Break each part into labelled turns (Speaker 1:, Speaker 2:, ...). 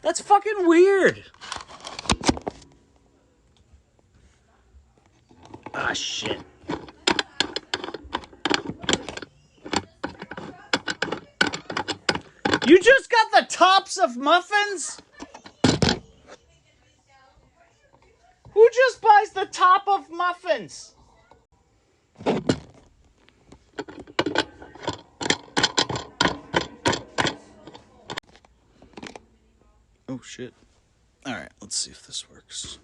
Speaker 1: That's fucking weird. Ah, shit. You just got the tops of muffins? Who just buys the top of muffins? Oh, shit. Alright, let's see if this works.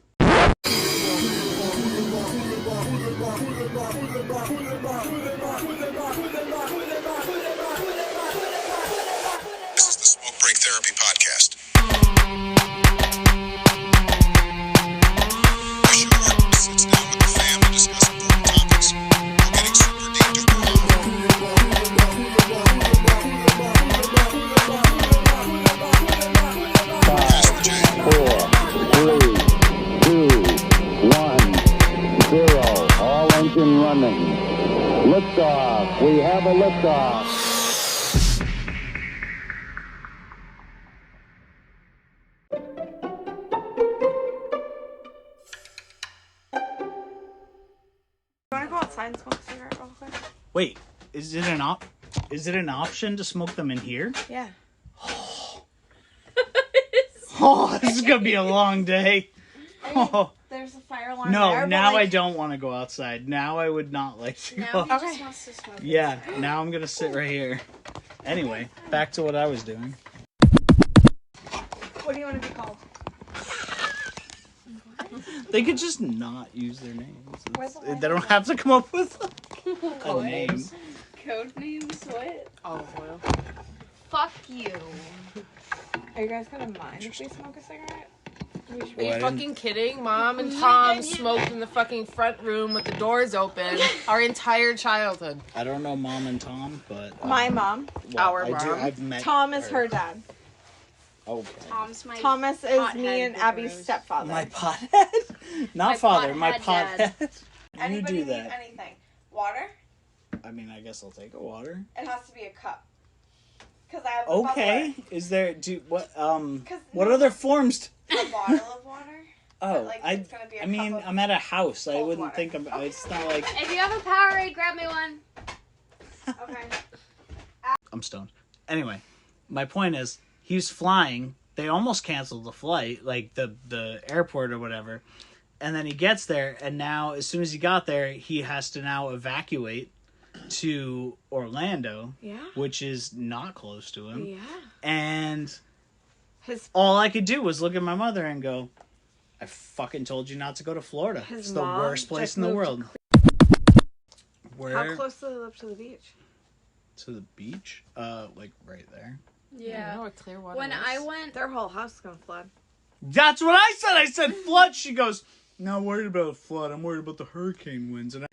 Speaker 2: This is the SmokeBreakTherapy.podcast. A show where it sits down with the fam to discuss important topics while getting super deep to Pass the J.
Speaker 3: 4, 3, 2, 1, 0. All engine running. Liftoff. We have a liftoff.
Speaker 4: You want to go outside and smoke a cigarette real quick?
Speaker 1: Wait, is it an option to smoke them in here?
Speaker 4: Yeah.
Speaker 1: Oh, this is gonna be a long day. Oh.
Speaker 4: There's a fire alarm
Speaker 1: No,
Speaker 4: there,
Speaker 1: now I don't want to go outside. Now I would not like to go.
Speaker 4: Now he just wants to smoke.
Speaker 1: Yeah, now I'm gonna sit right here. Anyway, back to what I was doing.
Speaker 4: What do you want to be called?
Speaker 1: They could just not use their names.
Speaker 4: Where's the
Speaker 1: They don't have to come up with a name.
Speaker 5: Code names, what?
Speaker 4: Olive oil.
Speaker 5: Fuck you.
Speaker 4: Are you guys gonna mind if we smoke a cigarette? We should
Speaker 6: Are you
Speaker 1: Well, I
Speaker 6: fucking kidding? Mom and Tom smoked in the fucking front room with the doors open our entire childhood.
Speaker 1: I don't know Mom and Tom, but
Speaker 4: My mom.
Speaker 6: Our
Speaker 1: I do.
Speaker 6: mom.
Speaker 1: I've met
Speaker 4: Tom is her dad.
Speaker 1: Okay.
Speaker 5: Tom's my
Speaker 4: Thomas is
Speaker 5: pothead
Speaker 4: me and
Speaker 5: with
Speaker 4: Abby's
Speaker 5: Rose.
Speaker 4: stepfather.
Speaker 1: My pothead, not
Speaker 5: My
Speaker 1: father. My
Speaker 5: pothead dad.
Speaker 1: pothead. You
Speaker 4: Anybody
Speaker 1: do
Speaker 4: need
Speaker 1: that.
Speaker 4: anything? Water?
Speaker 1: I mean, I guess I'll take a water.
Speaker 4: It has to be a cup. Cause I have a
Speaker 1: Okay. Is there what
Speaker 4: What
Speaker 1: other forms?
Speaker 4: A bottle of water.
Speaker 1: Oh,
Speaker 4: Like,
Speaker 1: I
Speaker 4: it's gonna be a
Speaker 1: I mean,
Speaker 4: cup of
Speaker 1: I'm at a house. I
Speaker 4: cold
Speaker 1: wouldn't
Speaker 4: water.
Speaker 1: think about. It's not like
Speaker 5: If you have a Powerade, grab me one.
Speaker 4: Okay.
Speaker 1: I'm stoned. Anyway, my point is, he's flying. They almost canceled the flight, like the airport or whatever. And then he gets there, and now as soon as he got there, he has to now evacuate to Orlando,
Speaker 4: Yeah.
Speaker 1: which is not close to him.
Speaker 4: Yeah.
Speaker 1: And
Speaker 4: His
Speaker 1: all I could do was look at my mother and go, I fucking told you not to go to Florida.
Speaker 4: His
Speaker 1: It's the
Speaker 4: mom
Speaker 1: worst place
Speaker 4: just
Speaker 1: in the
Speaker 4: moved
Speaker 1: world. Where?
Speaker 4: How close do they live to the beach?
Speaker 1: To the beach? Like right there.
Speaker 6: You know what Clearwater
Speaker 5: When
Speaker 6: is?
Speaker 5: I went,
Speaker 4: Their whole house is gonna flood.
Speaker 1: That's what I said. I said flood. She goes, not worried about a flood. I'm worried about the hurricane winds. And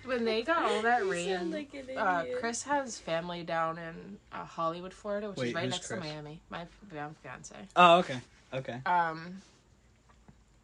Speaker 6: when they got all that rain,
Speaker 5: like an idiot.
Speaker 6: Chris has family down in Hollywood, Florida, which
Speaker 1: Wait,
Speaker 6: is right
Speaker 1: who's
Speaker 6: next
Speaker 1: Chris?
Speaker 6: to Miami. My fiance.
Speaker 1: oh, okay. Okay.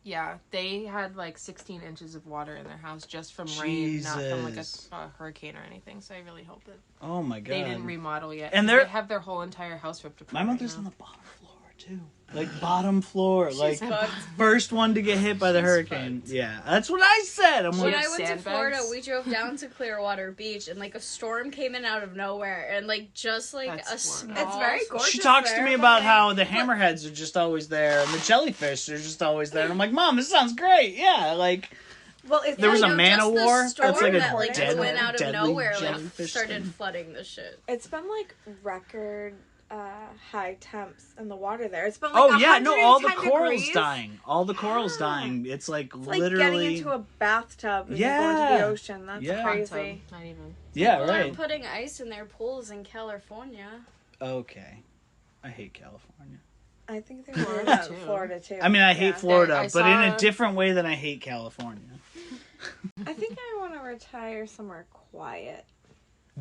Speaker 6: Yeah, they had like 16 inches of water in their house just from rain, not from like
Speaker 1: Jesus.
Speaker 6: a hurricane or anything. So I really hope that
Speaker 1: Oh my god.
Speaker 6: they didn't remodel yet.
Speaker 1: And
Speaker 6: And
Speaker 1: they're-
Speaker 6: they have their whole entire house ripped apart.
Speaker 1: My mother's
Speaker 6: right
Speaker 1: on
Speaker 6: now.
Speaker 1: the bottom floor too. Like bottom floor. Like
Speaker 5: fucked.
Speaker 1: first one to get hit by the hurricane. Yeah, that's what I said. I'm
Speaker 5: When
Speaker 1: like,
Speaker 5: I went to
Speaker 6: sandbags?
Speaker 5: Florida, we drove down to Clearwater Beach, and like a storm came in out of nowhere, and like just like
Speaker 6: That's
Speaker 5: a
Speaker 6: Florida.
Speaker 5: small.
Speaker 4: It's very gorgeous.
Speaker 1: she talks to
Speaker 4: there,
Speaker 1: me
Speaker 4: but,
Speaker 1: about
Speaker 4: like,
Speaker 1: how the hammerheads are just always there and the jellyfish are just always there. And I'm like, Mom, this sounds great. Yeah, like
Speaker 4: Well, it's
Speaker 1: there was
Speaker 5: Yeah,
Speaker 1: a
Speaker 5: no,
Speaker 1: man
Speaker 5: just
Speaker 1: of
Speaker 5: the
Speaker 1: war.
Speaker 5: storm
Speaker 1: That's like a
Speaker 5: that, like,
Speaker 1: dead,
Speaker 5: went out of
Speaker 1: deadly
Speaker 5: nowhere, like
Speaker 1: jellyfish
Speaker 5: started
Speaker 1: thing.
Speaker 5: flooding the shit.
Speaker 4: It's been like record high temps in the water there. It's been like
Speaker 1: Oh yeah, no, all the
Speaker 4: 110
Speaker 1: corals
Speaker 4: degrees.
Speaker 1: dying. All the corals
Speaker 4: Yeah.
Speaker 1: dying. It's like
Speaker 4: It's like
Speaker 1: literally.
Speaker 4: getting into a bathtub and
Speaker 1: Yeah.
Speaker 4: going to the ocean. That's
Speaker 1: Yeah.
Speaker 6: Hot
Speaker 4: crazy.
Speaker 6: tub, not even.
Speaker 1: Yeah,
Speaker 5: People
Speaker 1: right.
Speaker 5: are putting ice in their pools in California.
Speaker 1: Okay, I hate California.
Speaker 4: I think they're
Speaker 6: Florida,
Speaker 4: Florida
Speaker 6: too.
Speaker 4: Florida too.
Speaker 1: I mean, I hate
Speaker 4: Yeah.
Speaker 1: Florida,
Speaker 6: I
Speaker 1: but in a
Speaker 6: saw-
Speaker 1: different way than I hate California.
Speaker 4: I think I want to retire somewhere quiet.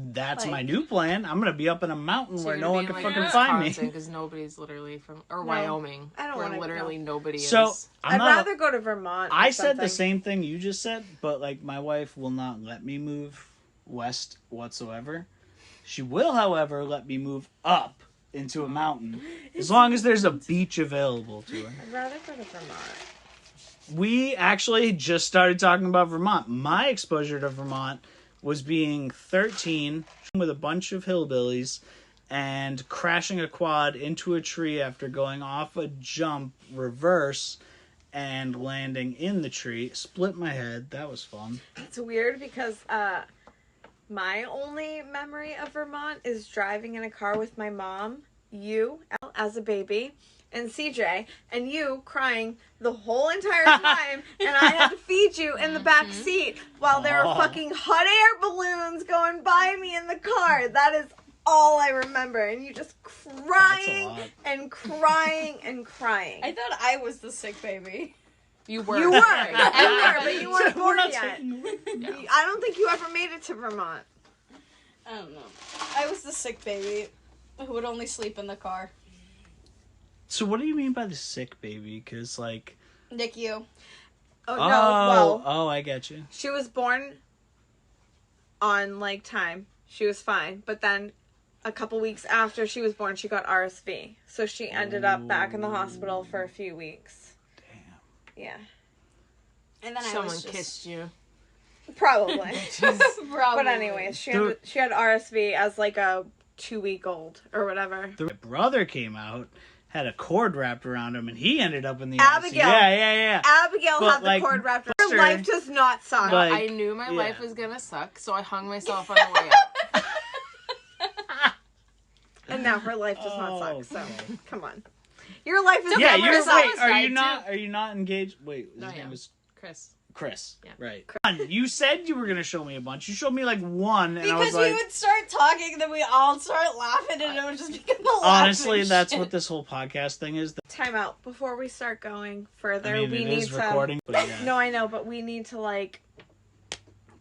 Speaker 1: That's
Speaker 4: Like-
Speaker 1: my new plan. I'm gonna be up in a mountain
Speaker 6: So
Speaker 1: where
Speaker 6: you're
Speaker 1: no
Speaker 6: gonna
Speaker 1: one
Speaker 6: be
Speaker 1: can
Speaker 6: in,
Speaker 1: fucking
Speaker 6: like,
Speaker 1: find me.
Speaker 6: Wisconsin, because nobody's literally from or
Speaker 4: No,
Speaker 6: Wyoming.
Speaker 4: I don't
Speaker 6: where
Speaker 4: wanna
Speaker 6: literally nobody
Speaker 1: So
Speaker 6: is.
Speaker 1: I'm
Speaker 4: I'd
Speaker 1: not.
Speaker 4: rather go to Vermont. or
Speaker 1: I said the
Speaker 4: something.
Speaker 1: same thing you just said, but like my wife will not let me move west whatsoever. She will, however, let me move up into a mountain. As long as there's a beach available to her.
Speaker 4: I'd rather go to Vermont.
Speaker 1: We actually just started talking about Vermont. My exposure to Vermont was being 13 with a bunch of hillbillies and crashing a quad into a tree after going off a jump reverse and landing in the tree. Split my head. That was fun.
Speaker 4: It's weird because my only memory of Vermont is driving in a car with my mom, you as a baby, and CJ, and you crying the whole entire time, and I had to feed you in the back seat while there were fucking hot air balloons going by me in the car. That is all I remember, and you just crying and crying and crying.
Speaker 5: I thought I was the sick baby.
Speaker 6: You were.
Speaker 4: You were, but you weren't
Speaker 1: We're
Speaker 4: born
Speaker 1: not
Speaker 4: yet.
Speaker 1: taking away.
Speaker 4: I don't think you ever made it to Vermont.
Speaker 5: I don't know. I was the sick baby who would only sleep in the car.
Speaker 1: So what do you mean by the sick baby? Because, like...
Speaker 5: NICU.
Speaker 4: Oh, no, well,
Speaker 1: Oh, I get you.
Speaker 4: she was born on, like, time. She was fine. But then a couple weeks after she was born, she got RSV. So she ended up back in the hospital for a few weeks.
Speaker 1: Damn.
Speaker 4: Yeah.
Speaker 5: And then
Speaker 6: Someone
Speaker 5: I was just...
Speaker 6: kissed you.
Speaker 4: Probably.
Speaker 5: Probably.
Speaker 4: But anyways, she had RSV as, like, a 2-week-old or whatever.
Speaker 1: My brother came out, had a cord wrapped around him, and he ended up in the
Speaker 4: Abigail.
Speaker 1: ICU. Yeah.
Speaker 4: Abigail
Speaker 1: But,
Speaker 4: had the
Speaker 1: like,
Speaker 4: cord wrapped around her.
Speaker 1: Buster-
Speaker 4: Life does not suck.
Speaker 1: Like,
Speaker 6: I knew my
Speaker 1: yeah.
Speaker 6: life was gonna suck, so I hung myself on the way out.
Speaker 4: And now her life does not
Speaker 1: Oh,
Speaker 4: suck, so
Speaker 1: okay.
Speaker 4: come on. Your life is
Speaker 1: Yeah,
Speaker 4: never
Speaker 1: you're
Speaker 4: suck.
Speaker 1: wait. Are you
Speaker 6: died,
Speaker 1: not? Are you not engaged? Wait, his
Speaker 6: No, I
Speaker 1: name
Speaker 6: am.
Speaker 1: was
Speaker 6: Chris.
Speaker 1: Chris.
Speaker 6: Yeah.
Speaker 1: Right. You said you were gonna show me a bunch. You showed me like one, and I was
Speaker 5: Because
Speaker 1: like,
Speaker 5: we would start talking, and then we all start laughing, and it would just become a laugh.
Speaker 1: honestly, that's what this whole podcast thing is.
Speaker 4: Time out before we start going further.
Speaker 1: I mean,
Speaker 4: we
Speaker 1: it
Speaker 4: need
Speaker 1: is
Speaker 4: to.
Speaker 1: recording. But yeah.
Speaker 4: No, I know, but we need to like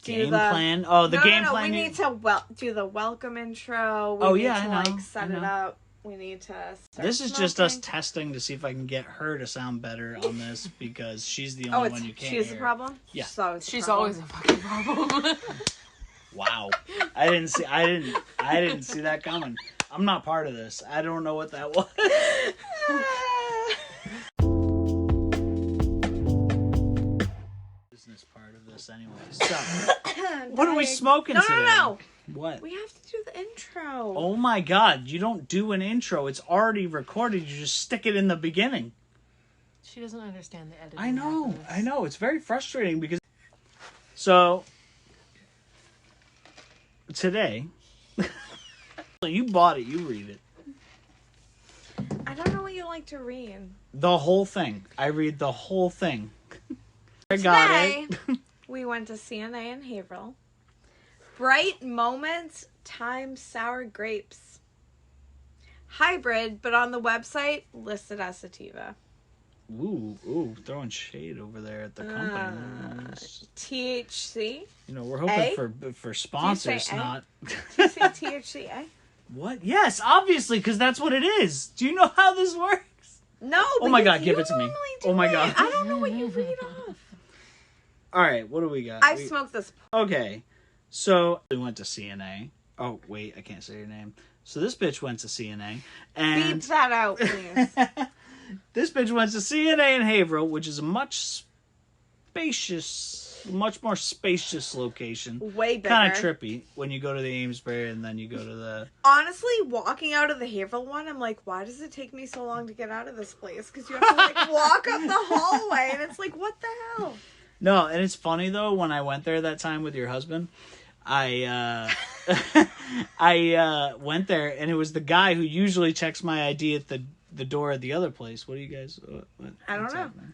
Speaker 4: do
Speaker 1: Game
Speaker 4: the
Speaker 1: plan. Oh, the game
Speaker 4: No,
Speaker 1: plan.
Speaker 4: we need to do the welcome intro. We
Speaker 1: Oh,
Speaker 4: need
Speaker 1: yeah,
Speaker 4: to
Speaker 1: I know,
Speaker 4: like set
Speaker 1: I
Speaker 4: it
Speaker 1: know.
Speaker 4: up. We need to. Start
Speaker 1: This is just us
Speaker 4: smoking.
Speaker 1: testing to see if I can get her to sound better on this because she's the
Speaker 4: Oh,
Speaker 1: only
Speaker 4: it's
Speaker 1: one you can't
Speaker 4: she's
Speaker 1: hear.
Speaker 4: the problem.
Speaker 1: Yeah.
Speaker 6: She's always a fucking problem.
Speaker 1: Wow, I didn't see that coming. I'm not part of this. I don't know what that was. Business part of this anyway. So, what are we smoking
Speaker 4: No,
Speaker 1: today?
Speaker 4: no.
Speaker 1: What?
Speaker 4: We have to do the intro.
Speaker 1: Oh my god, you don't do an intro. It's already recorded. You just stick it in the beginning.
Speaker 6: She doesn't understand the editing.
Speaker 1: I know.
Speaker 6: process.
Speaker 1: I know. It's very frustrating because... So, today... You bought it. You read it.
Speaker 4: I don't know what you like to read.
Speaker 1: The whole thing. I read the whole thing. I got
Speaker 4: Today,
Speaker 1: it.
Speaker 4: we went to CNA in Haverhill. Bright Moments times sour grapes. Hybrid, but on the website listed as sativa.
Speaker 1: Ooh, throwing shade over there at the company.
Speaker 4: THC.
Speaker 1: You know, we're hoping for sponsors,
Speaker 4: A?
Speaker 1: not...
Speaker 4: Do you say THCA?
Speaker 1: What? Yes, obviously, because that's what it is. Do you know how this works?
Speaker 4: No.
Speaker 1: Oh my
Speaker 4: because
Speaker 1: God, give
Speaker 4: you
Speaker 1: it to me.
Speaker 4: normally do
Speaker 1: Oh my
Speaker 4: it.
Speaker 1: God.
Speaker 4: I don't know what you read off.
Speaker 1: All right, what do we got?
Speaker 4: I've smoked this.
Speaker 1: Okay, so we went to CNA. Oh, wait, I can't say your name. So this bitch went to CNA, and...
Speaker 4: Beep that out, please.
Speaker 1: This bitch went to CNA in Haverhill, which is a much more spacious location.
Speaker 4: Way bigger.
Speaker 1: Kind of trippy when you go to the Amesbury and then you go to the...
Speaker 4: Honestly, walking out of the Haverhill one, I'm like, why does it take me so long to get out of this place? Because you have to like walk up the hallway, and it's like, what the hell?
Speaker 1: No, and it's funny though, when I went there that time with your husband, I went there and it was the guy who usually checks my ID at the door of the other place. What do you guys...
Speaker 4: I don't
Speaker 1: what's
Speaker 4: know.
Speaker 1: happening?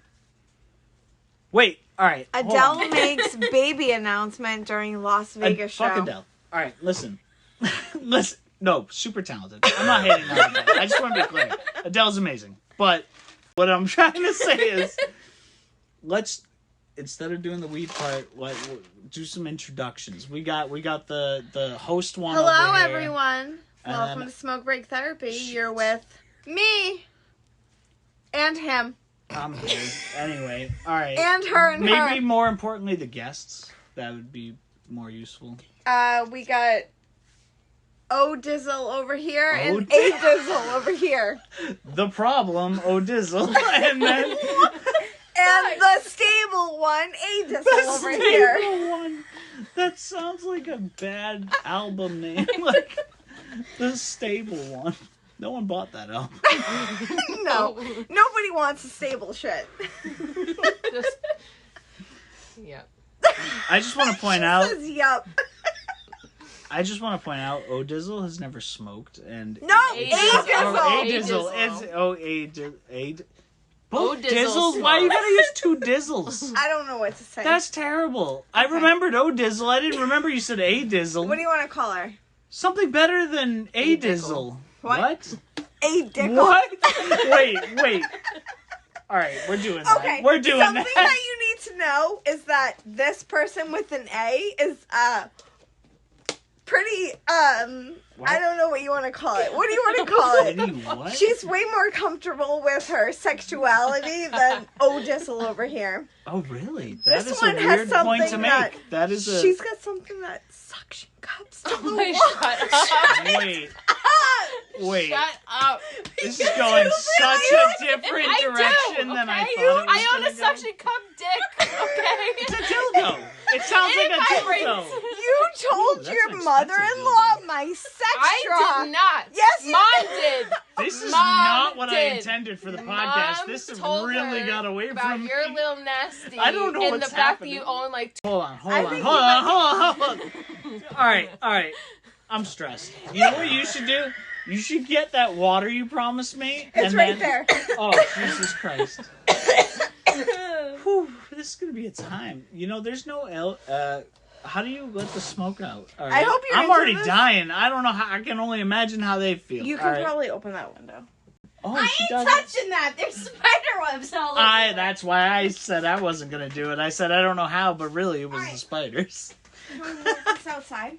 Speaker 1: Wait, all right. hold
Speaker 4: Adele
Speaker 1: on.
Speaker 4: makes baby announcement during Las Vegas show.
Speaker 1: Fuck Adele. All right, listen. Listen. No, super talented. I'm not hating on Adele. I just want to be clear. Adele's amazing. But what I'm trying to say is, let's, instead of doing the weed part, do some introductions. We got the host one.
Speaker 4: Hello,
Speaker 1: over here.
Speaker 4: everyone.
Speaker 1: And
Speaker 4: Welcome
Speaker 1: then-
Speaker 4: to Smoke Break Therapy. You're with me and him
Speaker 1: I'm here. Anyway, all right.
Speaker 4: and her and
Speaker 1: Maybe
Speaker 4: her.
Speaker 1: more importantly, the guests. That would be more useful.
Speaker 4: We got O-Dizzle over here and A-Dizzle over here.
Speaker 1: The problem, O-Dizzle, and then
Speaker 4: And the stable one, A-Dizzle over here.
Speaker 1: stable one. That sounds like a bad album name. Like the stable one. No one bought that album.
Speaker 4: No, nobody wants a stable shit.
Speaker 6: Just, yeah.
Speaker 1: I just want to point out.
Speaker 4: Says, yup.
Speaker 1: I just want to point out, O-Dizzle has never smoked, and
Speaker 4: No,
Speaker 6: A-Dizzle.
Speaker 4: A-Dizzle.
Speaker 1: A-Dizzle. It's both
Speaker 6: O-Dizzle
Speaker 1: Dizzles? Why you gotta use two Dizzles?
Speaker 4: I don't know what to say.
Speaker 1: That's terrible. I remembered O-Dizzle. I didn't remember you said A-Dizzle.
Speaker 4: What do you want to call her?
Speaker 1: Something better than A-Dizzle.
Speaker 4: What? A-Dickle.
Speaker 1: What? Wait. All right, we're doing that.
Speaker 4: Okay,
Speaker 1: We're doing
Speaker 4: something
Speaker 1: that.
Speaker 4: that you need to know is that this person with an A is pretty I don't know what you want to call it. What do you want to call it?
Speaker 1: Pretty what?
Speaker 4: She's way more comfortable with her sexuality than O-Dizzle over here.
Speaker 1: Oh, really? That
Speaker 4: This
Speaker 1: is
Speaker 4: one
Speaker 1: a
Speaker 4: has
Speaker 1: weird point to
Speaker 4: something
Speaker 1: make.
Speaker 4: that-
Speaker 1: That is a...
Speaker 4: She's got something that suction cups to the
Speaker 6: Oh my,
Speaker 4: wall.
Speaker 6: shut up.
Speaker 1: Wait.
Speaker 6: Shut up.
Speaker 1: This is going such a different
Speaker 6: I
Speaker 1: direction
Speaker 6: do,
Speaker 1: than I
Speaker 6: okay?
Speaker 1: thought it was
Speaker 6: I own
Speaker 1: gonna
Speaker 6: a suction cup dick, okay?
Speaker 1: It's a dildo. It sounds
Speaker 6: It
Speaker 1: like a
Speaker 6: vibrates.
Speaker 1: dildo.
Speaker 4: You told
Speaker 1: Ooh, that's
Speaker 4: your
Speaker 1: expensive,
Speaker 4: mother-in-law
Speaker 1: dildo.
Speaker 4: my sex
Speaker 6: I
Speaker 4: drive.
Speaker 6: did not.
Speaker 4: Yes, you
Speaker 6: Mom did.
Speaker 1: This is
Speaker 6: Mom
Speaker 1: not what I
Speaker 6: did.
Speaker 1: intended for the podcast.
Speaker 6: Mom
Speaker 1: This
Speaker 6: told
Speaker 1: really
Speaker 6: her
Speaker 1: got away
Speaker 6: about
Speaker 1: from me.
Speaker 6: your little nasty.
Speaker 1: I don't know
Speaker 6: and
Speaker 1: what's
Speaker 6: the fact
Speaker 1: happening.
Speaker 6: that you own like
Speaker 1: Hold on.
Speaker 4: think
Speaker 1: Hold on. All right. I'm stressed. You know what you should do? You should get that water you promised me.
Speaker 4: It's
Speaker 1: and
Speaker 4: right
Speaker 1: then...
Speaker 4: there.
Speaker 1: Oh, Jesus Christ. Whew, this is going to be a time. You know, there's no... how do you let the smoke out? All right.
Speaker 4: I hope you're
Speaker 1: I'm
Speaker 4: into
Speaker 1: already
Speaker 4: this.
Speaker 1: dying. I don't know how... I can only imagine how they feel.
Speaker 4: You
Speaker 1: All
Speaker 4: can
Speaker 1: right.
Speaker 4: probably open that window.
Speaker 1: Oh, she does.
Speaker 5: Touching that. There's spider webs all over.
Speaker 1: That's why I said I wasn't going to do it. I said I don't know how, but really it was the spiders.
Speaker 4: Can we move this outside?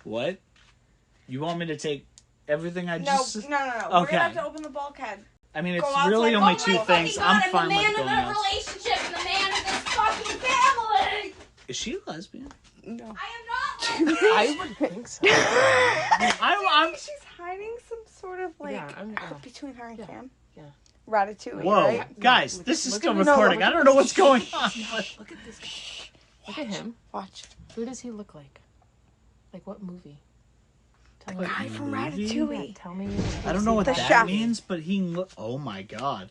Speaker 1: What? You want me to take everything I
Speaker 4: No,
Speaker 1: just...
Speaker 4: no. We're
Speaker 1: Okay.
Speaker 4: going to have to open the bulkhead.
Speaker 1: I mean,
Speaker 4: Go
Speaker 1: it's
Speaker 4: outside.
Speaker 1: really
Speaker 4: Oh
Speaker 1: only
Speaker 4: my
Speaker 1: two
Speaker 4: fucking
Speaker 1: things.
Speaker 5: God,
Speaker 1: I'm
Speaker 5: I'm
Speaker 1: fine
Speaker 5: the man
Speaker 1: with
Speaker 5: of
Speaker 1: going
Speaker 5: the
Speaker 1: else.
Speaker 5: relationship and the man of this fucking family.
Speaker 1: Is she a lesbian?
Speaker 4: No.
Speaker 5: I am not.
Speaker 6: I would think so.
Speaker 1: I'm
Speaker 4: She's hiding some sort of like
Speaker 6: Yeah, I'm-
Speaker 4: between her and Cam.
Speaker 6: yeah.
Speaker 4: Ratatouille,
Speaker 1: Whoa,
Speaker 4: right?
Speaker 1: guys, this is
Speaker 6: look
Speaker 1: still
Speaker 6: at this-
Speaker 1: recording.
Speaker 6: no,
Speaker 1: I
Speaker 6: look
Speaker 1: don't
Speaker 6: at
Speaker 1: know
Speaker 6: this.
Speaker 1: what's going on.
Speaker 6: Look at this guy. Look at him.
Speaker 4: Watch.
Speaker 6: Who does he look like? Like what movie? Tell
Speaker 4: The
Speaker 6: me.
Speaker 4: guy from
Speaker 1: Movie?
Speaker 6: Yeah,
Speaker 4: Ratatouille.
Speaker 6: tell me.
Speaker 1: I don't know what
Speaker 4: The
Speaker 1: that
Speaker 4: chef.
Speaker 1: means, but he look. Oh my god!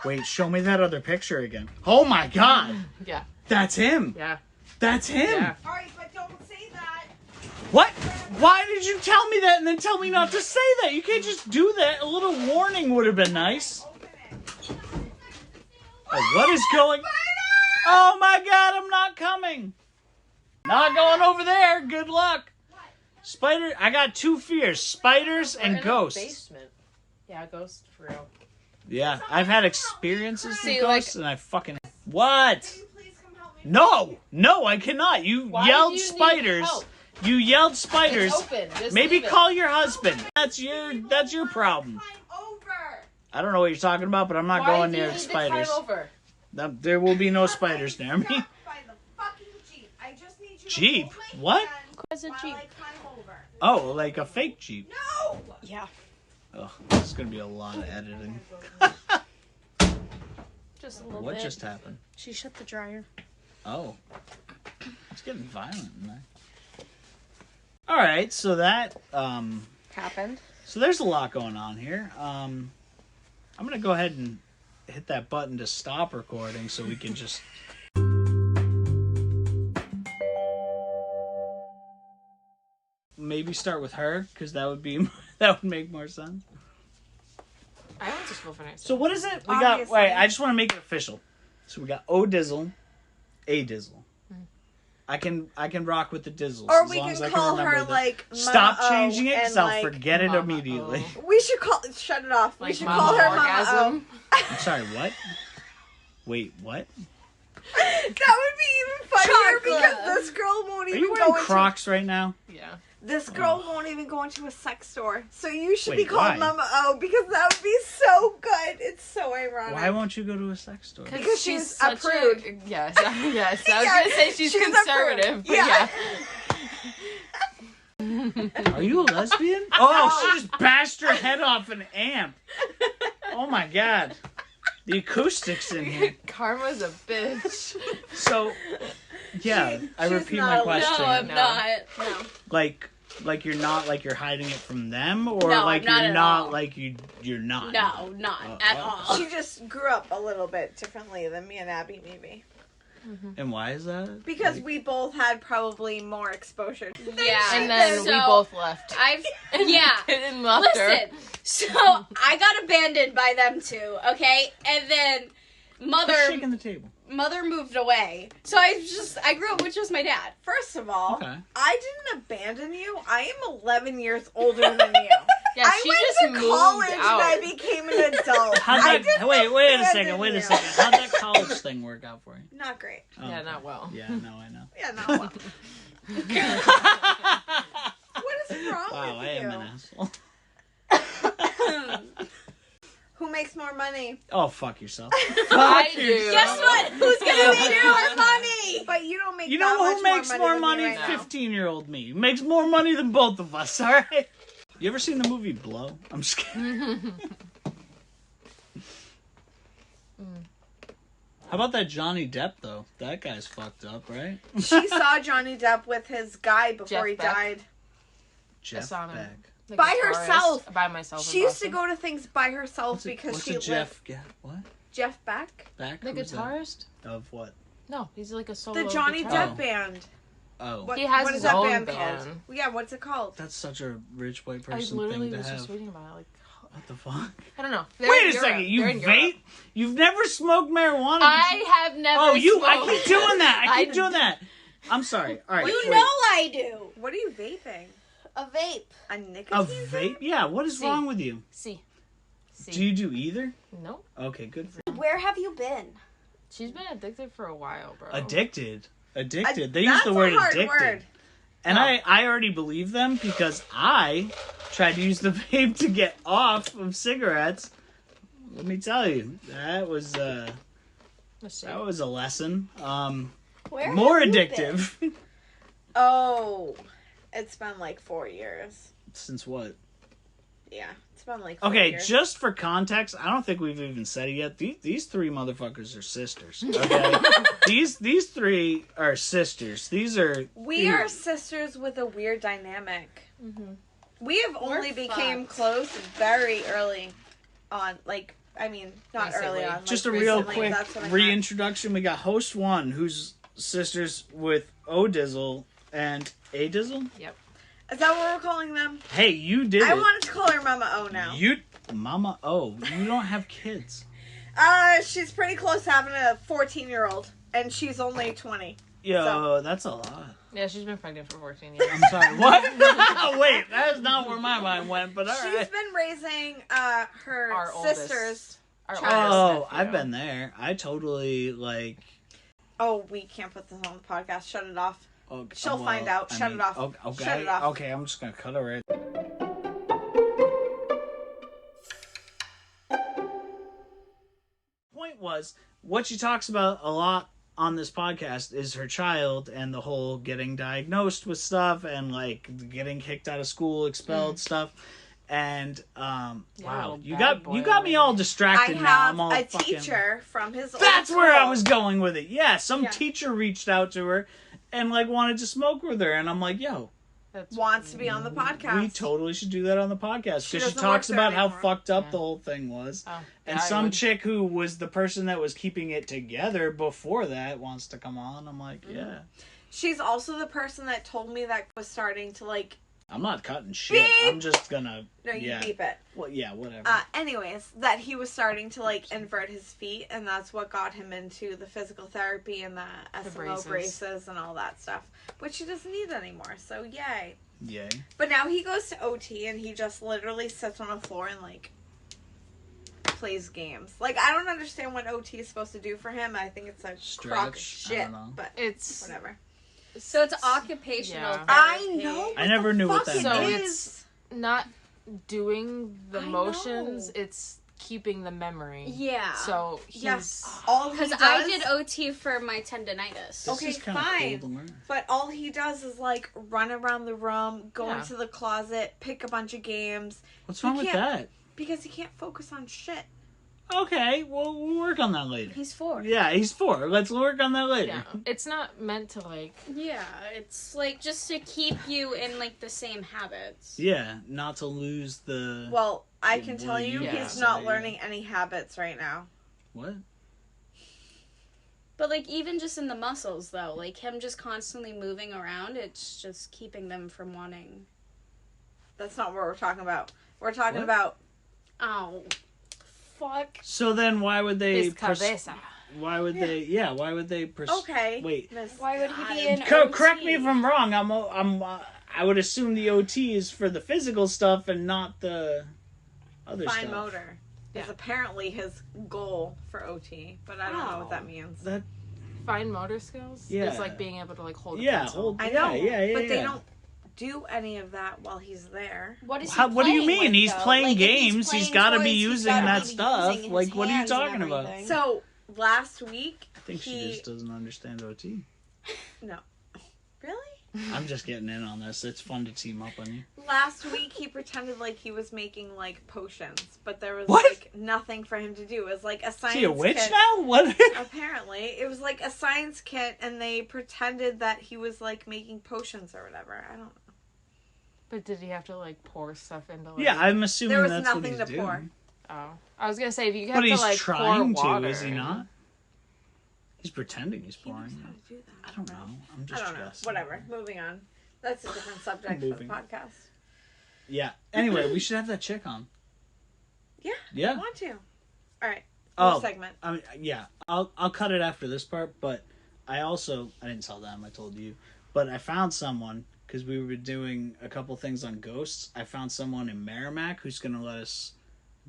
Speaker 1: Wait, show me that other picture again. Oh my god!
Speaker 6: Yeah.
Speaker 1: That's him.
Speaker 6: Yeah.
Speaker 1: That's him.
Speaker 6: Yeah.
Speaker 4: All right, but don't say that.
Speaker 1: What? Why did you tell me that and then tell me not to say that? You can't just do that. A little warning would have been nice.
Speaker 4: Open it.
Speaker 1: Oh, what is going? Oh my god! I'm not coming. Not going over there. Good luck. Spider. I got two fears: spiders
Speaker 6: We're
Speaker 1: and
Speaker 6: in a
Speaker 1: ghosts.
Speaker 6: basement. Yeah, ghosts for real.
Speaker 1: Yeah, I've had experiences
Speaker 6: See,
Speaker 1: with
Speaker 6: like-
Speaker 1: ghosts, and I fucking what?
Speaker 4: Can you please come help me?
Speaker 1: No, I cannot. You
Speaker 6: Why
Speaker 1: yelled
Speaker 6: do you need
Speaker 1: spiders.
Speaker 6: help?
Speaker 1: You yelled spiders.
Speaker 6: It's open. Just
Speaker 1: Maybe
Speaker 6: leave it.
Speaker 1: call your husband. That's your problem.
Speaker 4: Climb over.
Speaker 1: I don't know what you're talking about, but I'm not
Speaker 6: Why
Speaker 1: going
Speaker 6: do you
Speaker 1: near
Speaker 6: need
Speaker 1: spiders.
Speaker 6: To climb over?
Speaker 1: There will be no spiders near me.
Speaker 4: Stop by the fucking Jeep. I just need you
Speaker 1: Jeep?
Speaker 4: to hold my
Speaker 1: What?
Speaker 4: hand
Speaker 6: What's a
Speaker 4: while
Speaker 6: Jeep?
Speaker 4: I climb over.
Speaker 1: Oh, like a fake Jeep.
Speaker 4: No!
Speaker 6: Yeah.
Speaker 1: Oh, this is gonna be a lot of editing.
Speaker 6: Just a little
Speaker 1: What
Speaker 6: bit.
Speaker 1: just happened?
Speaker 5: She shut the dryer.
Speaker 1: Oh, it's getting violent in there. All right, so that
Speaker 4: Happened.
Speaker 1: So there's a lot going on here. I'm gonna go ahead and hit that button to stop recording so we can just. Maybe start with her because that would make more sense.
Speaker 6: I want to go for next.
Speaker 1: So what is it? We
Speaker 4: Obviously.
Speaker 1: got. Wait, I just want to make it official. So we got O-Dizzle, A-Dizzle. I can rock with the Dizzles
Speaker 4: Or
Speaker 1: as
Speaker 4: we
Speaker 1: long as
Speaker 4: can
Speaker 1: I
Speaker 4: call
Speaker 1: remember
Speaker 4: her
Speaker 1: the-
Speaker 4: like
Speaker 1: Stop
Speaker 4: Mama
Speaker 1: changing it
Speaker 4: O,
Speaker 1: because
Speaker 4: and,
Speaker 1: I'll
Speaker 4: like,
Speaker 1: forget it
Speaker 6: Mama
Speaker 1: immediately.
Speaker 6: O.
Speaker 4: We should shut it off. We
Speaker 6: Like
Speaker 4: should
Speaker 6: Mama
Speaker 4: call her
Speaker 6: Orgasm.
Speaker 4: Mama
Speaker 1: I'm sorry, what? Wait, what?
Speaker 4: O. That would be even funnier
Speaker 5: Chocolate.
Speaker 4: because this girl won't
Speaker 1: Are
Speaker 4: even
Speaker 1: you
Speaker 4: go
Speaker 1: wearing
Speaker 4: into
Speaker 1: Crocs right now?
Speaker 6: Yeah.
Speaker 4: this girl won't even go into a sex store. So you should
Speaker 1: Wait,
Speaker 4: be called
Speaker 1: why?
Speaker 4: Mama O because that would be so good. It's so ironic.
Speaker 1: Why won't you go to a sex store?
Speaker 4: Because she's a
Speaker 6: such
Speaker 4: prude.
Speaker 6: Yes, yes. I was
Speaker 4: Yeah,
Speaker 6: gonna say she's
Speaker 4: she's a prude.
Speaker 6: conservative, but
Speaker 4: Yeah.
Speaker 6: yeah.
Speaker 1: Are you a lesbian? Oh, she just bashed her head off an amp. Oh my god. The acoustics in here.
Speaker 6: Karma's a bitch.
Speaker 1: So, yeah, I
Speaker 4: she's
Speaker 1: repeat
Speaker 4: not
Speaker 1: my
Speaker 4: a
Speaker 1: question.
Speaker 5: No, I'm
Speaker 6: No.
Speaker 5: not. No.
Speaker 1: Like you're not like you're hiding it from them, or
Speaker 5: No,
Speaker 1: like
Speaker 5: I'm not
Speaker 1: you're
Speaker 5: at
Speaker 1: not
Speaker 5: all.
Speaker 1: like you're not.
Speaker 5: No, not at all.
Speaker 4: She just grew up a little bit differently than me and Abby, maybe.
Speaker 1: And why is that?
Speaker 4: Because
Speaker 1: Like,
Speaker 4: we both had probably more exposure.
Speaker 5: Yeah.
Speaker 6: And then we
Speaker 5: So,
Speaker 6: both left.
Speaker 5: Yeah.
Speaker 6: And left her.
Speaker 5: Listen, so I got abandoned by them too, okay? And then
Speaker 1: quit shaking the table.
Speaker 5: mother moved away. So I grew up with just my dad.
Speaker 4: First of all,
Speaker 1: Okay.
Speaker 4: I didn't abandon you. I am 11 years older than you.
Speaker 6: Yeah,
Speaker 4: I
Speaker 6: she
Speaker 4: went
Speaker 6: just
Speaker 4: to
Speaker 6: moved
Speaker 4: college
Speaker 6: out.
Speaker 4: and I became an adult.
Speaker 1: How'd
Speaker 4: I
Speaker 1: that,
Speaker 4: didn't
Speaker 1: wait a
Speaker 4: abandon
Speaker 1: second.
Speaker 4: you.
Speaker 1: How'd that college thing work out for you?
Speaker 4: Not great.
Speaker 1: Oh,
Speaker 6: Yeah,
Speaker 1: okay.
Speaker 6: not well.
Speaker 1: Yeah, no, I know.
Speaker 4: Yeah, not well. What is wrong
Speaker 1: Wow, I
Speaker 4: with
Speaker 1: am
Speaker 4: you?
Speaker 1: an asshole.
Speaker 4: Who makes more money?
Speaker 1: Oh, fuck yourself.
Speaker 6: I do.
Speaker 5: Guess what? Who's gonna make more money?
Speaker 4: But you don't make
Speaker 1: You
Speaker 4: that
Speaker 1: know
Speaker 4: much
Speaker 1: who makes more
Speaker 4: than me
Speaker 1: money?
Speaker 4: right now.
Speaker 1: 15-year-old me. Makes more money than both of us, alright? You ever seen the movie Blow? I'm just kidding. How about that Johnny Depp, though? That guy's fucked up, right?
Speaker 4: She saw Johnny Depp with his guy before
Speaker 6: Jeff
Speaker 4: he
Speaker 6: Beck.
Speaker 4: died.
Speaker 1: Jeff
Speaker 6: saw him.
Speaker 1: Beck.
Speaker 6: Like
Speaker 4: By
Speaker 6: a tourist,
Speaker 4: herself.
Speaker 6: By myself.
Speaker 4: She used to go to things by herself because
Speaker 1: What's
Speaker 4: she
Speaker 1: a
Speaker 4: lived.
Speaker 1: Jeff? Yeah, what?
Speaker 4: Jeff Beck?
Speaker 1: Beck?
Speaker 6: The
Speaker 1: Who's that?
Speaker 6: guitarist?
Speaker 1: Of what?
Speaker 6: No, he's like a solo
Speaker 4: The Johnny
Speaker 6: guitar.
Speaker 4: Depp band.
Speaker 1: Oh.
Speaker 4: What,
Speaker 6: He has
Speaker 4: what
Speaker 6: his
Speaker 4: is that
Speaker 6: own
Speaker 4: band
Speaker 6: band.
Speaker 4: called? Yeah, what's it called?
Speaker 1: That's such a rich white
Speaker 6: I
Speaker 1: person
Speaker 6: literally
Speaker 1: thing to
Speaker 6: was
Speaker 1: have.
Speaker 6: just reading about it. Like,
Speaker 1: What the fuck?
Speaker 6: I don't know. They're
Speaker 1: Wait
Speaker 6: in
Speaker 1: a
Speaker 6: Europe.
Speaker 1: second, you
Speaker 6: They're in
Speaker 1: vape?
Speaker 6: Europe.
Speaker 1: You've never smoked marijuana?
Speaker 6: I have never.
Speaker 1: Oh, you! I
Speaker 6: smoked.
Speaker 1: keep doing that. I keep
Speaker 6: I-
Speaker 1: doing that. I'm sorry. All right.
Speaker 5: You
Speaker 1: wait.
Speaker 5: know I do.
Speaker 4: What are you vaping?
Speaker 5: A vape.
Speaker 4: A
Speaker 1: A
Speaker 4: nicotine
Speaker 1: vape? Yeah. What is
Speaker 6: See.
Speaker 1: wrong with you?
Speaker 6: See.
Speaker 1: Do you do either?
Speaker 6: No.
Speaker 1: Okay, good. For
Speaker 5: Where have you been?
Speaker 6: She's been addicted for a while, bro.
Speaker 1: Addicted. Addicted. They
Speaker 4: That's
Speaker 1: use the word
Speaker 4: a hard
Speaker 1: addicted.
Speaker 4: word.
Speaker 1: And I already believe them because I tried to use the vape to get off of cigarettes. Let me tell you, that was a lesson.
Speaker 5: Where
Speaker 1: More
Speaker 5: have you been?
Speaker 1: addictive.
Speaker 4: Oh, it's been like 4 years.
Speaker 1: Since what?
Speaker 4: Yeah, it's been like 4
Speaker 1: Okay,
Speaker 4: years.
Speaker 1: just for context, I don't think we've even said it yet. These three motherfuckers are sisters. Okay, these three are sisters. These are
Speaker 4: We are sisters with a weird dynamic.
Speaker 6: Mm-hmm.
Speaker 4: We have only became close very early on. Like, I mean, not
Speaker 6: Recently.
Speaker 4: early on. Like,
Speaker 1: just a real
Speaker 4: recently,
Speaker 1: quick
Speaker 4: that's what I meant.
Speaker 1: reintroduction. We got host one, who's sisters with O-Dizzle and A-Dizzle.
Speaker 6: Yep.
Speaker 4: Is that what we're calling them?
Speaker 1: Hey, you did
Speaker 4: I
Speaker 1: it.
Speaker 4: wanted to call her Mama O now.
Speaker 1: You, Mama O. You don't have kids.
Speaker 4: She's pretty close to having a 14-year-old, and she's only 20.
Speaker 1: Yo,
Speaker 4: So-
Speaker 1: that's a lot.
Speaker 6: Yeah, she's been pregnant for 14 years.
Speaker 1: I'm sorry. What? Wait, that is not where my mind went. But all
Speaker 4: She's
Speaker 1: right.
Speaker 4: been raising her
Speaker 6: Our
Speaker 4: sisters.
Speaker 6: oldest. Our
Speaker 1: Oh,
Speaker 6: oldest
Speaker 1: I've
Speaker 6: nephew.
Speaker 1: been there. I totally like.
Speaker 4: Oh, we can't put this on the podcast. Shut it off.
Speaker 1: Oh,
Speaker 4: She'll find out. Shut it off.
Speaker 1: Okay.
Speaker 4: Shut it off.
Speaker 1: Okay, I'm just gonna cut it right. Point was, what she talks about a lot on this podcast is her child and the whole getting diagnosed with stuff and like getting kicked out of school, expelled stuff. And wow,
Speaker 6: little
Speaker 1: you
Speaker 6: bad
Speaker 1: got me
Speaker 6: boy
Speaker 1: all
Speaker 4: I
Speaker 1: distracted now.
Speaker 4: have
Speaker 1: I'm all
Speaker 4: a
Speaker 1: fucking...
Speaker 4: teacher from his old
Speaker 1: That's where I
Speaker 4: school.
Speaker 1: was going with it. Yeah, some
Speaker 4: Yeah.
Speaker 1: teacher reached out to her and like wanted to smoke with her, and I'm like, yo,
Speaker 6: That's
Speaker 4: Wants to be on the podcast.
Speaker 1: we totally should do that on the podcast
Speaker 4: She
Speaker 1: because she
Speaker 4: doesn't
Speaker 1: talks
Speaker 4: work there
Speaker 1: about how
Speaker 4: anymore.
Speaker 1: fucked up
Speaker 6: Yeah.
Speaker 1: the whole thing was.
Speaker 6: Oh,
Speaker 1: And
Speaker 6: yeah, I
Speaker 1: some
Speaker 6: would.
Speaker 1: chick who was the person that was keeping it together before that wants to come on. I'm like, yeah.
Speaker 4: She's also the person that told me that was starting to like.
Speaker 1: I'm not cutting shit.
Speaker 4: Beep!
Speaker 1: I'm just gonna.
Speaker 4: No, you
Speaker 1: yeah.
Speaker 4: beep it.
Speaker 1: Well, yeah, whatever.
Speaker 4: Anyways, that he was starting to like invert his feet, and that's what got him into the physical therapy and the SMO braces and all that stuff, which he doesn't need anymore. So yay!
Speaker 1: Yay.
Speaker 4: But now he goes to OT and he just literally sits on a floor and like plays games. Like I don't understand what OT is supposed to do for him. I think it's a crock of
Speaker 1: Stretch? I
Speaker 4: shit.
Speaker 1: don't know.
Speaker 6: Mm.
Speaker 4: But
Speaker 6: It's
Speaker 4: whatever.
Speaker 5: So it's occupational
Speaker 6: Yeah.
Speaker 5: therapy.
Speaker 4: I know.
Speaker 1: I never knew what that
Speaker 4: Fuck
Speaker 1: meant.
Speaker 4: it
Speaker 6: So
Speaker 4: is.
Speaker 6: not doing the
Speaker 4: I
Speaker 6: motions.
Speaker 4: know.
Speaker 6: It's keeping the memory.
Speaker 5: Yeah.
Speaker 6: So
Speaker 4: Yes. All he
Speaker 5: Because
Speaker 4: does.
Speaker 5: I did OT for my tendonitis.
Speaker 1: This
Speaker 4: Okay,
Speaker 1: is kinda
Speaker 4: fine.
Speaker 1: cool to learn.
Speaker 4: But all he does is like run around the room, go
Speaker 6: Yeah.
Speaker 4: into the closet, pick a bunch of games.
Speaker 1: What's wrong with
Speaker 4: can't-
Speaker 1: that?
Speaker 4: Because he can't focus on shit.
Speaker 1: Okay, well, we'll work on that later.
Speaker 5: He's 4.
Speaker 1: Yeah, he's 4. Let's work on that later.
Speaker 6: Yeah, it's not meant to like.
Speaker 5: Yeah, it's like just to keep you in like the same habits.
Speaker 1: Yeah, not to lose the...
Speaker 4: Well, I
Speaker 1: The
Speaker 4: can
Speaker 1: more
Speaker 4: tell you
Speaker 1: you
Speaker 4: he's
Speaker 1: say,
Speaker 4: not
Speaker 1: yeah.
Speaker 4: learning any habits right now.
Speaker 1: What?
Speaker 5: But like even just in the muscles though, like him just constantly moving around, it's just keeping them from wanting.
Speaker 4: That's not what we're talking about. We're talking
Speaker 1: What?
Speaker 4: about
Speaker 5: Oh, fuck.
Speaker 1: So then why would they...
Speaker 6: His cabeza.
Speaker 1: why would they... Yeah, why would they...
Speaker 4: okay.
Speaker 1: Wait.
Speaker 4: Miss
Speaker 5: Why would he
Speaker 4: God.
Speaker 5: be in
Speaker 1: Correct
Speaker 5: OT?
Speaker 1: me if I'm wrong. I would assume the OT is for the physical stuff and not the other
Speaker 4: Fine
Speaker 1: stuff.
Speaker 4: motor is
Speaker 6: Yeah.
Speaker 4: apparently his goal for OT, but I don't know what that
Speaker 1: Oh.
Speaker 4: means.
Speaker 1: That
Speaker 6: Fine motor skills.
Speaker 1: Yeah.
Speaker 6: It's like being able to like hold. A
Speaker 1: yeah,
Speaker 6: pencil.
Speaker 1: hold.
Speaker 4: I know,
Speaker 1: Yeah,
Speaker 4: but they
Speaker 1: yeah.
Speaker 4: don't do any of that while he's there.
Speaker 5: What is he
Speaker 1: What do you
Speaker 5: playing
Speaker 1: mean?
Speaker 5: with,
Speaker 1: He's
Speaker 5: though?
Speaker 1: playing
Speaker 5: Like, if
Speaker 1: games. He's
Speaker 5: playing
Speaker 1: gotta be
Speaker 5: toys, he's
Speaker 1: using
Speaker 5: gotta
Speaker 1: that
Speaker 5: be
Speaker 1: stuff.
Speaker 5: using
Speaker 1: Like,
Speaker 5: his
Speaker 1: what are you
Speaker 5: hands and
Speaker 1: talking about?
Speaker 5: everything.
Speaker 4: So last week,
Speaker 1: I think she just doesn't understand OT.
Speaker 4: no, really?
Speaker 1: I'm just getting in on this. It's fun to team up on you.
Speaker 4: Last week he pretended like he was making like potions, but there was
Speaker 1: What?
Speaker 4: like nothing for him to do. It was like a
Speaker 1: Is
Speaker 4: science
Speaker 1: he a witch
Speaker 4: kit.
Speaker 1: now? What?
Speaker 4: Apparently, it was like a science kit, and they pretended that he was like making potions or whatever. I don't know.
Speaker 6: But did he have to like pour stuff into? Like,
Speaker 1: Yeah, I'm assuming
Speaker 4: There was
Speaker 1: that's what
Speaker 4: nothing
Speaker 1: he's
Speaker 4: to
Speaker 1: doing.
Speaker 4: pour.
Speaker 6: Oh, I was gonna say if you have
Speaker 1: But
Speaker 6: to
Speaker 1: he's
Speaker 6: like
Speaker 1: trying
Speaker 6: pour water,
Speaker 1: to, is he not? He's pretending he's
Speaker 4: He knows
Speaker 1: pouring.
Speaker 4: how to do that.
Speaker 1: I don't know. I'm
Speaker 4: I
Speaker 1: just
Speaker 4: don't know.
Speaker 1: guessing.
Speaker 4: Whatever. Moving on. That's a different subject for the
Speaker 1: Moving.
Speaker 4: podcast.
Speaker 1: Yeah. Anyway, we should have that chick on.
Speaker 4: Yeah.
Speaker 1: Yeah.
Speaker 4: I want to. All right.
Speaker 1: Oh.
Speaker 4: Next segment.
Speaker 1: I mean, yeah. I'll cut it after this part, but I didn't tell them. I told you, but I found someone because we were doing a couple things on ghosts. I found someone in Merrimack who's gonna let us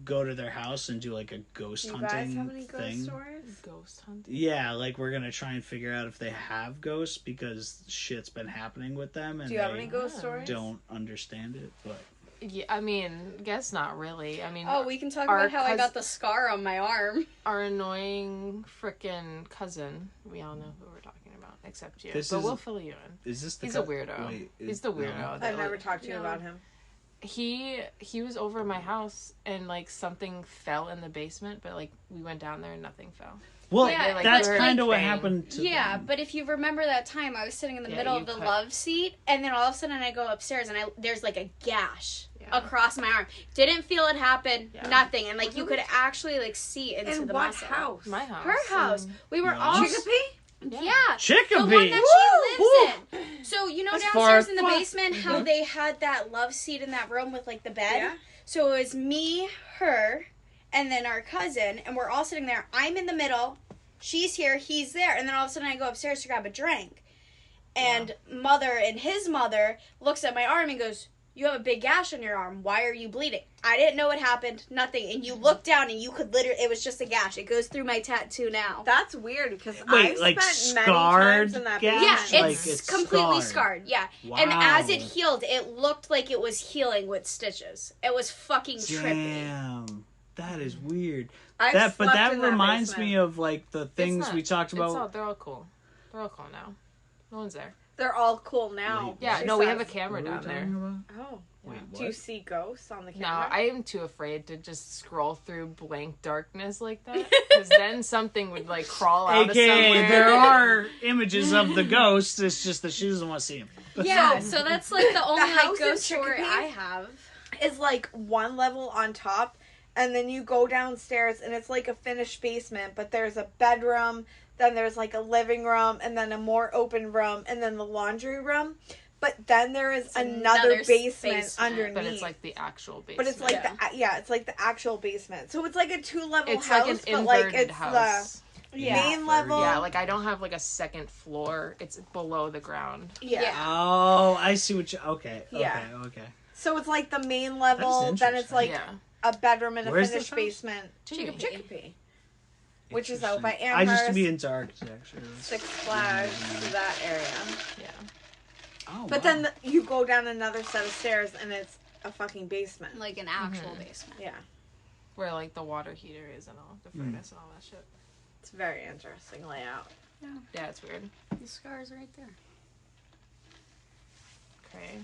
Speaker 1: go to their house and do like a ghost
Speaker 4: Do you
Speaker 1: hunting
Speaker 4: guys have any ghost
Speaker 1: thing.
Speaker 4: stories?
Speaker 6: Ghost hunting.
Speaker 1: Yeah, like we're gonna try and figure out if they have ghosts because shit's been happening with them and
Speaker 4: Do you have
Speaker 1: they
Speaker 4: any ghost stories?
Speaker 1: don't understand it. But
Speaker 6: Yeah, I mean, guess not really. I mean,
Speaker 5: Oh, we can talk
Speaker 6: Our
Speaker 5: about how I
Speaker 6: cous-
Speaker 5: got the scar on my arm.
Speaker 6: our annoying frickin' cousin. We all know who we're talking about, except you.
Speaker 1: This
Speaker 6: but
Speaker 1: is-
Speaker 6: we'll fill you in.
Speaker 1: is this the
Speaker 6: He's a weirdo.
Speaker 1: Wait,
Speaker 6: He's the weirdo.
Speaker 1: no.
Speaker 6: that,
Speaker 4: I've never
Speaker 6: like,
Speaker 4: talked to you
Speaker 5: No.
Speaker 4: about him.
Speaker 6: He was over at my house and like something fell in the basement, but like we went down there and nothing fell.
Speaker 1: Well,
Speaker 5: Yeah,
Speaker 6: like,
Speaker 1: that's
Speaker 6: heard
Speaker 1: kind of what
Speaker 6: bang.
Speaker 1: happened to
Speaker 5: Yeah,
Speaker 1: them.
Speaker 5: but if you remember that time, I was sitting in the
Speaker 6: Yeah,
Speaker 5: middle
Speaker 6: you
Speaker 5: of the
Speaker 6: cut-
Speaker 5: love seat, and then all of a sudden I go upstairs, and there's like a gash
Speaker 6: Yeah.
Speaker 5: across my arm. Didn't feel it happen,
Speaker 6: Yeah.
Speaker 5: nothing, and like you could actually like see into
Speaker 4: In
Speaker 5: the
Speaker 4: what
Speaker 5: muscle.
Speaker 4: house?
Speaker 6: My house.
Speaker 5: Her house.
Speaker 6: and-
Speaker 5: We were
Speaker 1: No.
Speaker 5: all
Speaker 4: Chicopee?
Speaker 5: yeah.
Speaker 1: Chicopee.
Speaker 5: The one that she lives in. So, you know,
Speaker 1: That's
Speaker 5: downstairs
Speaker 1: far.
Speaker 5: in the
Speaker 1: Fuck.
Speaker 5: basement, how they had that love seat in that room with, like, the bed?
Speaker 4: Yeah.
Speaker 5: So it was me, her, and then our cousin, and we're all sitting there. I'm in the middle. She's here. He's there. And then all of a sudden I go upstairs to grab a drink. And mother and his mother looks at my arm and goes, "You have a big gash on your arm. Why are you bleeding?" I didn't know what happened. Nothing. And you look down and you could literally, it was just a gash. It goes through my tattoo now.
Speaker 4: That's weird because
Speaker 1: Wait,
Speaker 4: I've
Speaker 1: like
Speaker 4: spent many
Speaker 1: scarred
Speaker 4: times in that
Speaker 1: gash?
Speaker 5: Yeah,
Speaker 4: basement.
Speaker 1: Like,
Speaker 5: it's,
Speaker 1: it's
Speaker 5: completely
Speaker 1: scarred.
Speaker 5: scarred. Yeah. And as it
Speaker 1: Wow.
Speaker 5: healed, it looked like it was healing with stitches. It was fucking trippy.
Speaker 1: Damn, that is weird.
Speaker 4: I've
Speaker 1: But
Speaker 4: slept
Speaker 1: that
Speaker 4: in
Speaker 1: reminds
Speaker 4: basement.
Speaker 1: me of like the things
Speaker 6: not-
Speaker 1: we talked
Speaker 6: It's all,
Speaker 1: about.
Speaker 6: they're all cool. They're all cool now. No one's there.
Speaker 4: They're all cool now.
Speaker 1: Wait,
Speaker 6: Yeah,
Speaker 4: she
Speaker 6: no, we
Speaker 4: says.
Speaker 6: have a camera
Speaker 1: What were we
Speaker 6: down there.
Speaker 1: talking about?
Speaker 4: Oh.
Speaker 1: Wait,
Speaker 4: Do you
Speaker 1: what?
Speaker 4: see ghosts on the
Speaker 6: No,
Speaker 4: camera?
Speaker 6: I am too afraid to just scroll through blank darkness like that. Because then something would like crawl out of
Speaker 1: AKA,
Speaker 6: somewhere.
Speaker 1: there are images of the ghosts. It's just that she doesn't want to see them.
Speaker 5: Yeah, so that's like the only
Speaker 4: house
Speaker 5: like
Speaker 4: in
Speaker 5: ghost story
Speaker 4: Chicopee?
Speaker 5: I have.
Speaker 4: Is like one level on top, and then you go downstairs, and it's like a finished basement, but there's a bedroom, then there's like a living room, and then a more open room, and then the laundry room. But then there is another
Speaker 5: another
Speaker 4: basement,
Speaker 5: basement.
Speaker 4: underneath.
Speaker 6: But it's like the actual basement.
Speaker 4: But it's like
Speaker 5: Yeah.
Speaker 4: it's like the actual basement. So it's like a 2-level
Speaker 6: it's
Speaker 4: house,
Speaker 6: like an
Speaker 4: but like
Speaker 6: inverted
Speaker 4: it's
Speaker 6: house.
Speaker 4: the
Speaker 5: Yeah.
Speaker 4: main level.
Speaker 6: Yeah, like I don't have like a second floor. It's below the ground.
Speaker 4: yeah.
Speaker 5: Yeah.
Speaker 1: Oh, I see what you. Okay.
Speaker 4: Yeah.
Speaker 1: Okay.
Speaker 4: So it's like the main level.
Speaker 1: That's
Speaker 4: Then it's like
Speaker 6: Yeah.
Speaker 4: a bedroom and a
Speaker 1: Where's this
Speaker 4: finished
Speaker 1: house?
Speaker 4: basement.
Speaker 6: Chicopee.
Speaker 4: Chicopee. Which is out by
Speaker 1: Interesting. I used to
Speaker 4: Amherst.
Speaker 1: be in dark, actually.
Speaker 4: Six Flags, that area.
Speaker 6: Yeah.
Speaker 1: Oh,
Speaker 4: But
Speaker 1: wow.
Speaker 4: then you go down another set of stairs and it's a fucking basement.
Speaker 5: Like an actual basement.
Speaker 4: Yeah.
Speaker 6: Where, like, the water heater is and all, the furnace and all that shit.
Speaker 4: It's a very interesting layout.
Speaker 6: Yeah, it's weird.
Speaker 5: The scar's right there.
Speaker 6: Okay.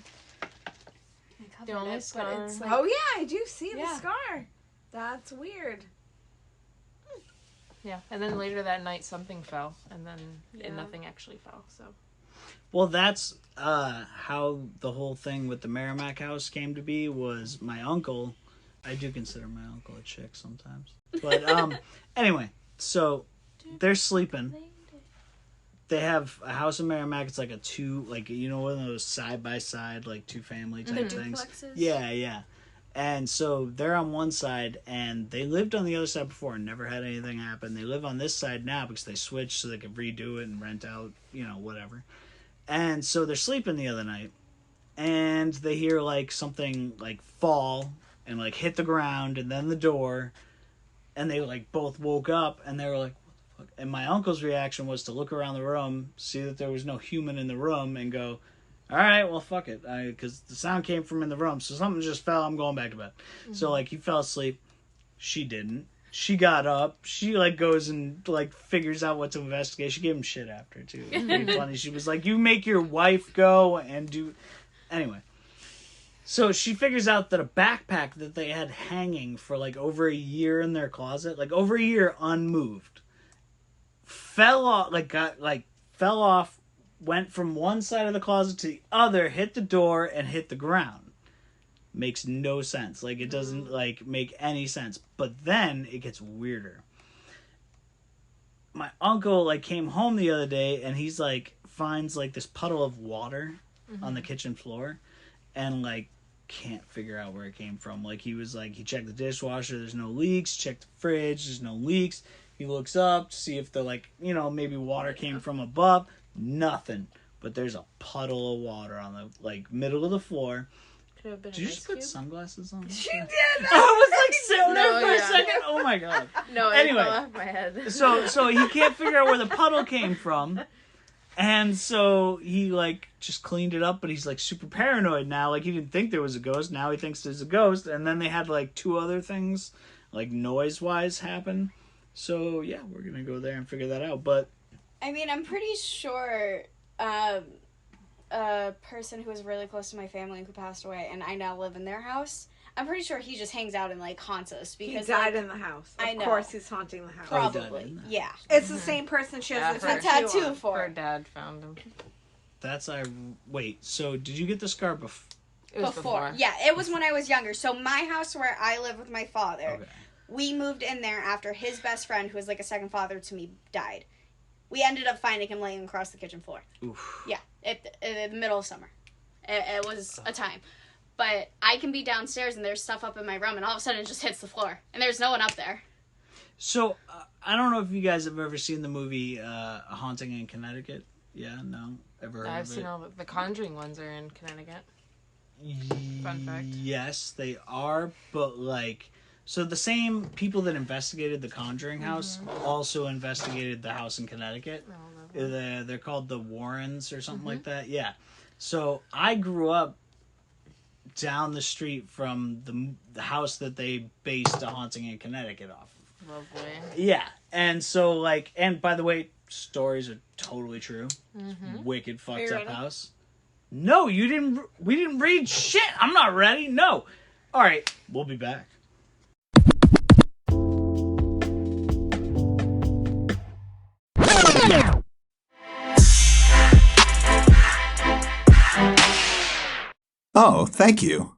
Speaker 5: I
Speaker 6: The only
Speaker 5: covered it, but
Speaker 6: scar-
Speaker 5: it's like,
Speaker 4: Oh yeah, I do see the
Speaker 5: Yeah.
Speaker 4: scar. That's weird.
Speaker 6: Yeah, and then later that night something fell, and then
Speaker 4: Yeah.
Speaker 6: and nothing actually fell, so.
Speaker 1: Well, that's how the whole thing with the Merrimack house came to be. Was my uncle? I do consider my uncle a chick sometimes, but anyway, so they're sleeping. They have a house in Merrimack. It's like a two, like, you know, one of those side by side, like 2-family type things.
Speaker 5: duplexes?
Speaker 1: Yeah. And so they're on one side, and they lived on the other side before and never had anything happen. They live on this side now because they switched so they could redo it and rent out, you know, whatever. And so they're sleeping the other night, and they hear like something like fall and like hit the ground and then the door, and they like both woke up and they were like, what the fuck? And my uncle's reaction was to look around the room, see that there was no human in the room, and go, all right, well, fuck it, because the sound came from in the room, so something just fell. I'm going back to bed. So like he fell asleep. She didn't. She got up. She like goes and like figures out what to investigate. She gave him shit after too. It was pretty funny. She was like, "You make your wife go and do." Anyway, so she figures out that a backpack that they had hanging for like over a year in their closet, like over a year unmoved, fell off. Fell off. Went from one side of the closet to the other, hit the door, and hit the ground. Makes no sense. Like, it doesn't, like, make any sense. But then it gets weirder. My uncle, like, came home the other day, and he's, like, finds, like, this puddle of water on the kitchen floor, and, like, can't figure out where it came from. Like, he was, like, he checked the dishwasher, there's no leaks, checked the fridge, there's no leaks. He looks up to see if the, like, you know, maybe water came from above. Nothing. But there's a puddle of water on the, like, middle of the floor.
Speaker 6: Could have been
Speaker 1: Did you just put sunglasses on?
Speaker 4: She did.
Speaker 1: I was like sitting there
Speaker 6: No,
Speaker 1: for a
Speaker 6: yeah.
Speaker 1: second. Oh my god.
Speaker 6: No,
Speaker 1: Anyway.
Speaker 6: it fell off my head.
Speaker 1: So he can't figure out where the puddle came from. And so he like just cleaned it up, but he's like super paranoid now. Like he didn't think there was a ghost. Now he thinks there's a ghost. And then they had like 2 other things, like noise wise, happen. So yeah, we're gonna go there and figure that out. But
Speaker 5: I mean, I'm pretty sure a person who was really close to my family who passed away, and I now live in their house, I'm pretty sure he just hangs out and, like, haunts us. Because
Speaker 4: He died
Speaker 5: like,
Speaker 4: in the house.
Speaker 5: I
Speaker 4: Of
Speaker 5: know.
Speaker 4: course he's haunting the house.
Speaker 1: Oh, he died
Speaker 5: probably.
Speaker 1: in there.
Speaker 5: Yeah.
Speaker 4: It's the same person she has
Speaker 6: Yeah,
Speaker 4: a
Speaker 5: A
Speaker 4: tattoo
Speaker 5: tattoo
Speaker 4: on.
Speaker 5: for
Speaker 6: Her dad found him.
Speaker 1: that's wait. So did you get the scar before?
Speaker 6: It was
Speaker 5: before. Yeah, it was when I was younger. So my house where I live with my father,
Speaker 1: Okay.
Speaker 5: we moved in there after his best friend, who was like a second father to me, died. We ended up finding him laying across the kitchen floor.
Speaker 1: Oof.
Speaker 5: Yeah, in the middle of summer. It was a time. But I can be downstairs and there's stuff up in my room and all of a sudden it just hits the floor. And there's no one up there.
Speaker 1: So I don't know if you guys have ever seen the movie A Haunting in Connecticut. Yeah, no, ever heard
Speaker 6: I've
Speaker 1: of
Speaker 6: seen
Speaker 1: it?
Speaker 6: all the Conjuring ones are in Connecticut. Fun fact.
Speaker 1: Yes, they are, but like, so the same people that investigated the Conjuring house also investigated the house in Connecticut.
Speaker 6: Oh, lovely.
Speaker 1: They're called the Warrens or something like that. Yeah. So I grew up down the street from the house that they based A Haunting in Connecticut off of.
Speaker 6: Lovely.
Speaker 1: Yeah. And so like, and by the way, stories are totally true. Wicked fucked
Speaker 4: you
Speaker 1: up
Speaker 4: ready?
Speaker 1: house. No, you didn't. We didn't read shit. I'm not ready. No. All right. We'll be back.
Speaker 7: Oh, thank you.